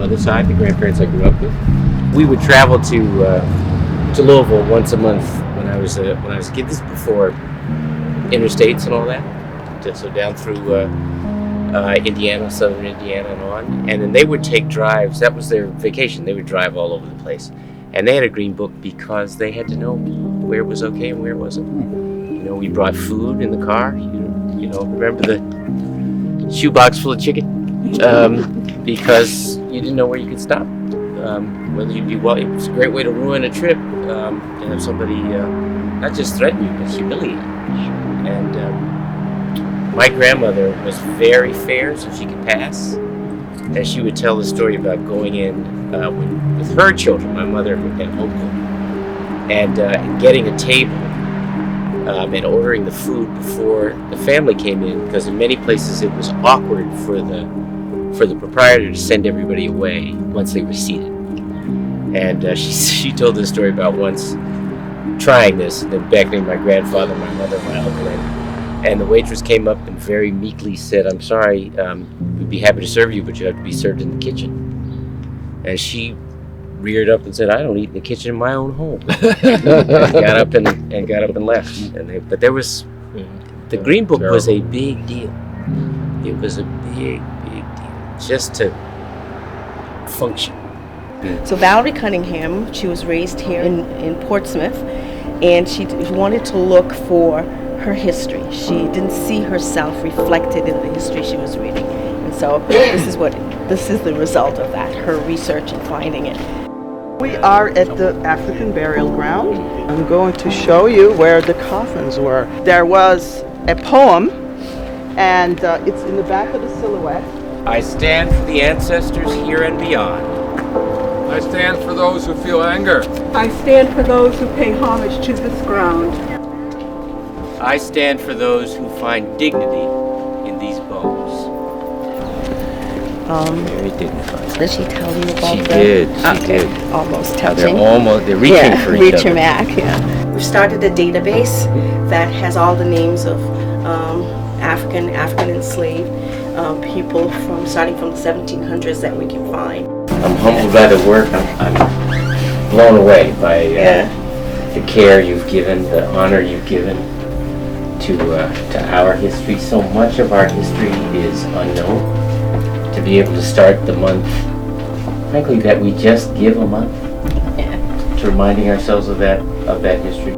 mother's side, the grandparents I grew up with. We would travel to Louisville once a month when I was a kid. This is before interstates and all that. So down through Indiana, southern Indiana, and on. And then they would take drives. That was their vacation. They would drive all over the place. And they had a green book because they had to know where it was okay and where it wasn't. We brought food in the car. Remember the shoebox full of chicken? Because you didn't know where you could stop. Whether you'd be it was a great way to ruin a trip, to have somebody not just threaten you, but humiliate you. And my grandmother was very fair, so she could pass. And she would tell the story about going in with her children, my mother and uncle, and getting a table and ordering the food before the family came in, because in many places it was awkward for the proprietor to send everybody away once they were seated. And she told this story about once trying this, and then beckoning my grandfather, my mother, my uncle in. And the waitress came up and very meekly said, "I'm sorry, we'd be happy to serve you, but you have to be served in the kitchen." And she reared up and said, "I don't eat in the kitchen in my own home." and got up and left. But there was, the Green Book was a big deal. It was a big deal just to function. So Valerie Cunningham, she was raised here in Portsmouth, and she wanted to look for her history. She didn't see herself reflected in the history she was reading. And so this is the result of that, her research and finding it. We are at the African burial ground. I'm going to show you where the coffins were. There was a poem, and it's in the back of the silhouette. I stand for the ancestors here and beyond. I stand for those who feel anger. I stand for those who pay homage to this ground. I stand for those who find dignity in these bones. Very dignified. Did she tell you about She that? did. She did. Almost How touching. they're reaching for each other. Reaching back, yeah. We've started a database that has all the names of African enslaved people starting from the 1700s that we can find. I'm humbled by the work. I'm blown away by the care you've given, the honor you've given to our history. So much of our history is unknown. To be able to start the month, frankly, that we just give a month to reminding ourselves of that history.